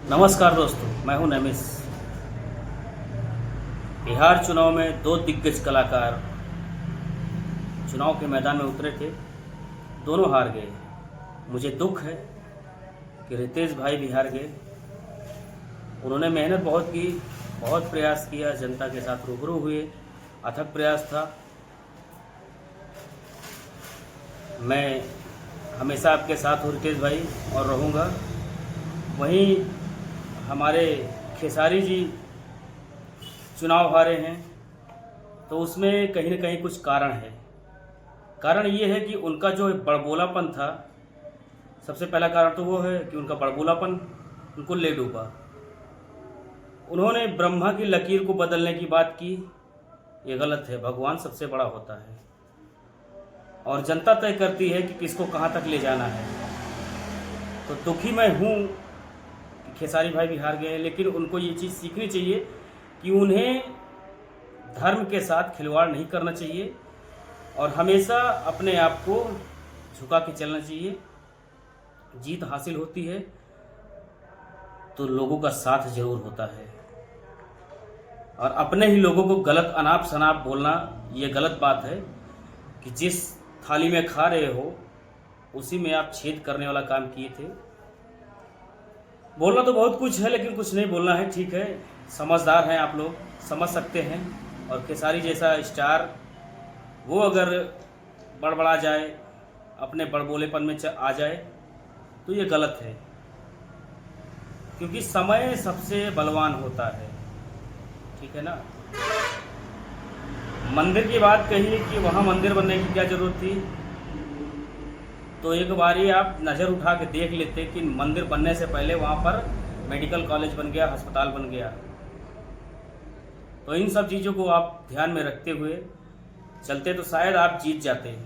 नमस्कार दोस्तों, मैं हूं नमिस। बिहार चुनाव में दो दिग्गज कलाकार चुनाव के मैदान में उतरे थे, दोनों हार गए। मुझे दुख है कि रितेश भाई भी हार गए। उन्होंने मेहनत बहुत की, बहुत प्रयास किया, जनता के साथ रूबरू हुए, अथक प्रयास था। मैं हमेशा आपके साथ हूँ रितेश भाई, और रहूँगा। वहीं हमारे खेसारी जी चुनाव हारे हैं, तो उसमें कहीं ना कहीं कुछ कारण है। कारण ये है कि उनका जो बड़बोलापन था, सबसे पहला कारण तो वो है कि उनका बड़बोलापन उनको ले डूबा। उन्होंने ब्रह्मा की लकीर को बदलने की बात की, ये गलत है। भगवान सबसे बड़ा होता है और जनता तय करती है कि किसको कहाँ तक ले जाना है। तो दुखी मैं हूँ कि खेसारी भाई भी हार गए, लेकिन उनको ये चीज़ सीखनी चाहिए कि उन्हें धर्म के साथ खिलवाड़ नहीं करना चाहिए और हमेशा अपने आप को झुका के चलना चाहिए। जीत हासिल होती है तो लोगों का साथ जरूर होता है, और अपने ही लोगों को गलत अनाप शनाप बोलना ये गलत बात है कि जिस थाली में खा रहे हो उसी में आप छेद करने वाला काम किए थे। बोलना तो बहुत कुछ है, लेकिन कुछ नहीं बोलना है। ठीक है, समझदार हैं आप लोग, समझ सकते हैं। और खेसारी जैसा स्टार, वो अगर बड़बड़ा जाए, अपने बड़बोलेपन में आ जाए, तो ये गलत है, क्योंकि समय सबसे बलवान होता है। ठीक है ना। मंदिर की बात कही कि वहाँ मंदिर बनने की क्या ज़रूरत थी, तो एक बारी आप नज़र उठा के देख लेते कि मंदिर बनने से पहले वहाँ पर मेडिकल कॉलेज बन गया, अस्पताल बन गया। तो इन सब चीज़ों को आप ध्यान में रखते हुए चलते तो शायद आप जीत जाते।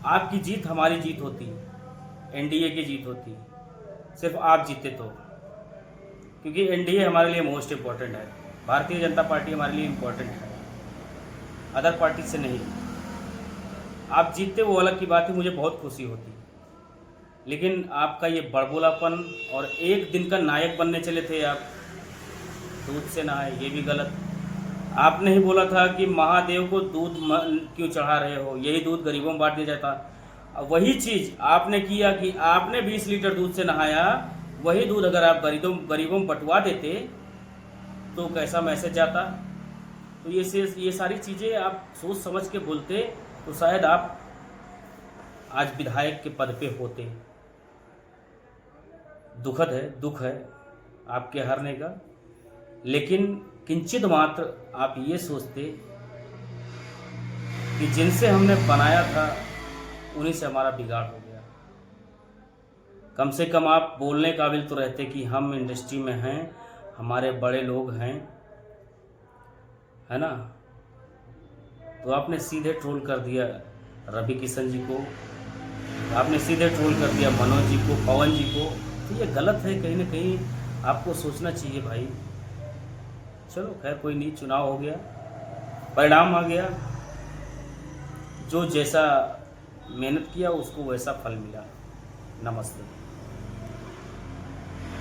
आपकी जीत हमारी जीत होती, एनडीए की जीत होती, सिर्फ आप जीते तो। क्योंकि एनडीए हमारे लिए मोस्ट इम्पॉर्टेंट है, भारतीय जनता पार्टी हमारे लिए इम्पॉर्टेंट है, अदर पार्टी से नहीं। आप जीतते वो अलग की बात है, मुझे बहुत खुशी होती। लेकिन आपका ये बड़बोलापन, और एक दिन का नायक बनने चले थे आप, दूध से नहाए, ये भी गलत। आपने ही बोला था कि महादेव को दूध क्यों चढ़ा रहे हो, यही दूध गरीबों में बांट दिया जाता। वही चीज़ आपने किया कि आपने 20 लीटर दूध से नहाया, वही दूध अगर आप गरीबों में बंटवा देते तो कैसा मैसेज जाता। तो ये सारी चीज़ें आप सोच समझ के बोलते तो शायद आप आज विधायक के पद पे होते। दुखद है, दुख है आपके हारने का, लेकिन किंचित मात्र आप ये सोचते कि जिनसे हमने बनाया था उन्हीं से हमारा बिगाड़ हो गया। कम से कम आप बोलने काबिल तो रहते कि हम इंडस्ट्री में हैं, हमारे बड़े लोग हैं, है ना। तो आपने सीधे ट्रोल कर दिया रवि किशन जी को, आपने सीधे ट्रोल कर दिया मनोज जी को, पवन जी को। तो ये गलत है, कहीं ना कहीं आपको सोचना चाहिए भाई। चलो खैर, कोई नहीं, चुनाव हो गया, परिणाम आ गया। जो जैसा मेहनत किया उसको वैसा फल मिला। नमस्ते।